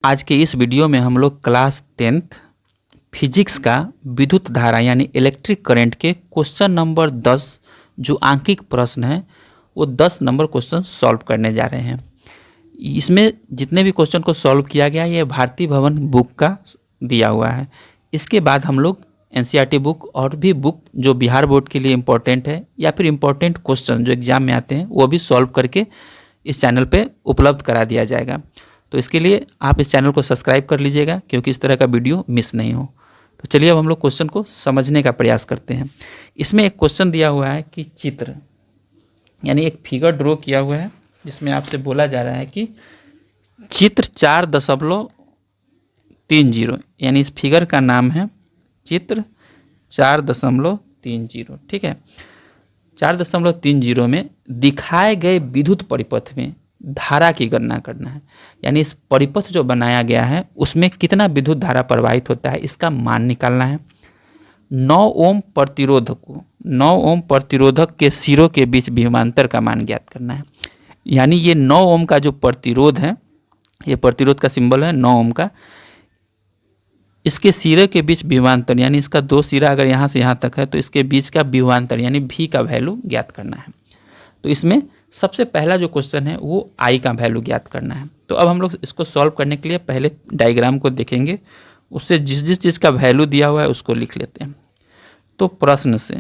आज के इस वीडियो में हम लोग क्लास 10th फिजिक्स का विद्युत धारा यानी इलेक्ट्रिक करंट के क्वेश्चन नंबर 10 जो आंकिक प्रश्न है वो 10 नंबर क्वेश्चन सॉल्व करने जा रहे हैं। इसमें जितने भी क्वेश्चन को सॉल्व किया गया ये भारतीय भवन बुक का दिया हुआ है। इसके बाद हम लोग एनसीईआरटी बुक और भी बुक जो बिहार बोर्ड के लिए इम्पोर्टेंट है या फिर इम्पोर्टेंट क्वेश्चन जो एग्जाम में आते हैं वो भी सॉल्व करके इस चैनल पे उपलब्ध करा दिया जाएगा। तो इसके लिए आप इस चैनल को सब्सक्राइब कर लीजिएगा क्योंकि इस तरह का वीडियो मिस नहीं हो। तो चलिए अब हम लोग क्वेश्चन को समझने का प्रयास करते हैं। इसमें एक क्वेश्चन दिया हुआ है कि चित्र यानी एक फिगर ड्रॉ किया हुआ है जिसमें आपसे बोला जा रहा है कि चित्र 4.30 यानी इस फिगर का नाम है चित्र 4.30। ठीक है, 4.30 में दिखाए गए विद्युत परिपथ में धारा की गणना करना है। यानी इस परिपथ जो बनाया गया है उसमें कितना विद्युत धारा प्रवाहित होता है इसका मान निकालना है। 9 ओम प्रतिरोधक के सिरों के बीच विभवांतर का मान ज्ञात करना है। यानी ये 9 ओम का जो प्रतिरोध है, ये प्रतिरोध का सिंबल है 9 ओम का, इसके सिरे के बीच विभवांतर यानी इसका 2 सिरा अगर यहाँ से यहाँ तक है तो इसके बीच का विभवांतर यानी भी का वैल्यू ज्ञात करना है। तो इसमें सबसे पहला जो क्वेश्चन है वो आई का वैल्यू ज्ञात करना है। तो अब हम लोग इसको सॉल्व करने के लिए पहले डायग्राम को देखेंगे, उससे जिस जिस चीज़ का वैल्यू दिया हुआ है उसको लिख लेते हैं। तो प्रश्न से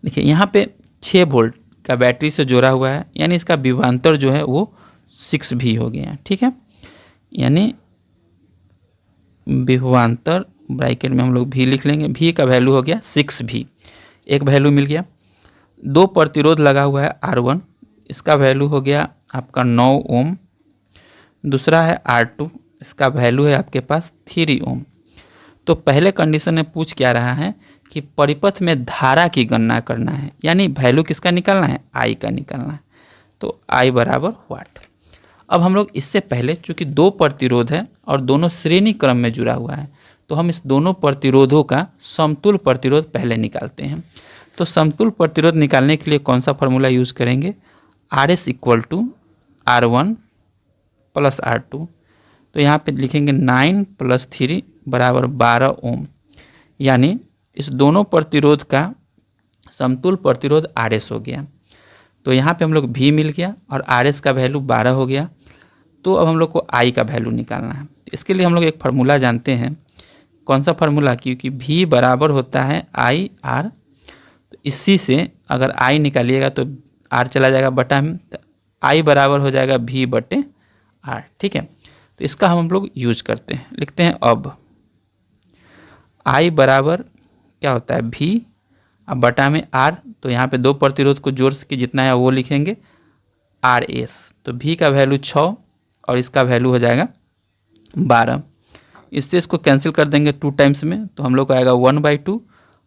देखिए यहाँ पे 6 वोल्ट का बैटरी से जोड़ा हुआ है यानी इसका विभवांतर जो है वो 6V हो गया। ठीक है, यानी विभवांतर ब्रैकेट में हम लोग भी लिख लेंगे, भी का वैल्यू हो गया 6V, एक वैल्यू मिल गया। 2 प्रतिरोध लगा हुआ है R1, इसका वैल्यू हो गया आपका 9 ओम। दूसरा है R2, इसका वैल्यू है आपके पास 3 ओम। तो पहले कंडीशन में पूछ क्या रहा है कि परिपथ में धारा की गणना करना है, यानी वैल्यू किसका निकालना है, I का निकालना है। तो I बराबर वाट। अब हम लोग इससे पहले चूंकि 2 प्रतिरोध है और दोनों श्रेणी क्रम में जुड़ा हुआ है तो हम इस दोनों प्रतिरोधों का समतुल्य प्रतिरोध पहले निकालते हैं। तो समतुल्य प्रतिरोध निकालने के लिए कौन सा फॉर्मूला यूज़ करेंगे, RS equal to R1 plus R2। तो यहाँ पे लिखेंगे 9 + 3 बराबर 12 ओम, यानी इस दोनों प्रतिरोध का समतुल्य प्रतिरोध RS हो गया। तो यहाँ पे हम लोग V मिल गया और RS का वैल्यू 12 हो गया। तो अब हम लोग को I का वैल्यू निकालना है। इसके लिए हम लोग एक फार्मूला जानते हैं, कौन सा फार्मूला, क्योंकि V बराबर होता है IR। तो इसी से अगर I निकालिएगा तो R चला जाएगा बटा में, तो I बराबर हो जाएगा V/R। ठीक है, तो इसका हम लोग यूज करते हैं, लिखते हैं अब I बराबर क्या होता है V अब बटा में R। तो यहाँ पे 2 प्रतिरोध को जोड़ के जितना है वो लिखेंगे RS। तो V का वैल्यू 6 और इसका वैल्यू हो जाएगा 12। इससे इसको कैंसिल कर देंगे 2 टाइम्स में, तो हम लोग को आएगा 1/2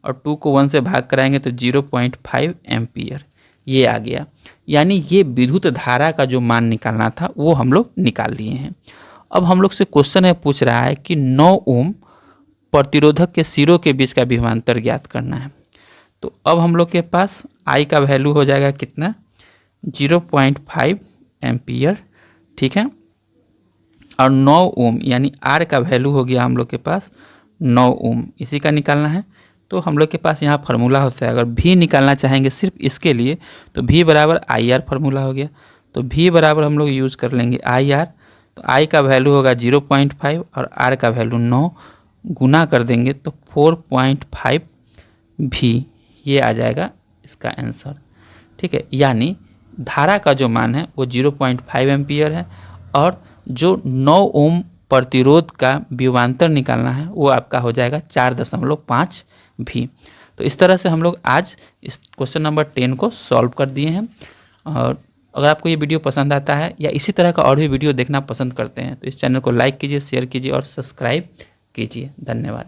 और 2 को 1 से भाग कराएंगे तो 0.5 एम्पियर ये आ गया। यानी ये विद्युत धारा का जो मान निकालना था वो हम लोग निकाल लिए हैं। अब हम लोग से क्वेश्चन है पूछ रहा है कि 9 ओम प्रतिरोधक के सिरों के बीच का विभवांतर ज्ञात करना है। तो अब हम लोग के पास I का वैल्यू हो जाएगा कितना, 0.5 एम्पियर। ठीक है, और 9 ओम यानी R का वैल्यू हो गया हम लोग के पास 9 ओम, इसी का निकालना है। तो हम लोग के पास यहाँ फार्मूला होता है, अगर V निकालना चाहेंगे सिर्फ इसके लिए तो V बराबर IR फार्मूला हो गया। तो V बराबर हम लोग यूज़ कर लेंगे IR। तो I का वैल्यू होगा 0.5 और R का वैल्यू 9, गुना कर देंगे तो 4.5 V ये आ जाएगा इसका आंसर। ठीक है, यानी धारा का जो मान है वो 0.5 एम्पियर है और जो 9 ओम प्रतिरोध का विभवांतर निकालना है वो आपका हो जाएगा 4.5 V। तो इस तरह से हम लोग आज इस क्वेश्चन नंबर 10 को सॉल्व कर दिए हैं। और अगर आपको ये वीडियो पसंद आता है या इसी तरह का और भी वीडियो देखना पसंद करते हैं तो इस चैनल को लाइक कीजिए, शेयर कीजिए और सब्सक्राइब कीजिए। धन्यवाद।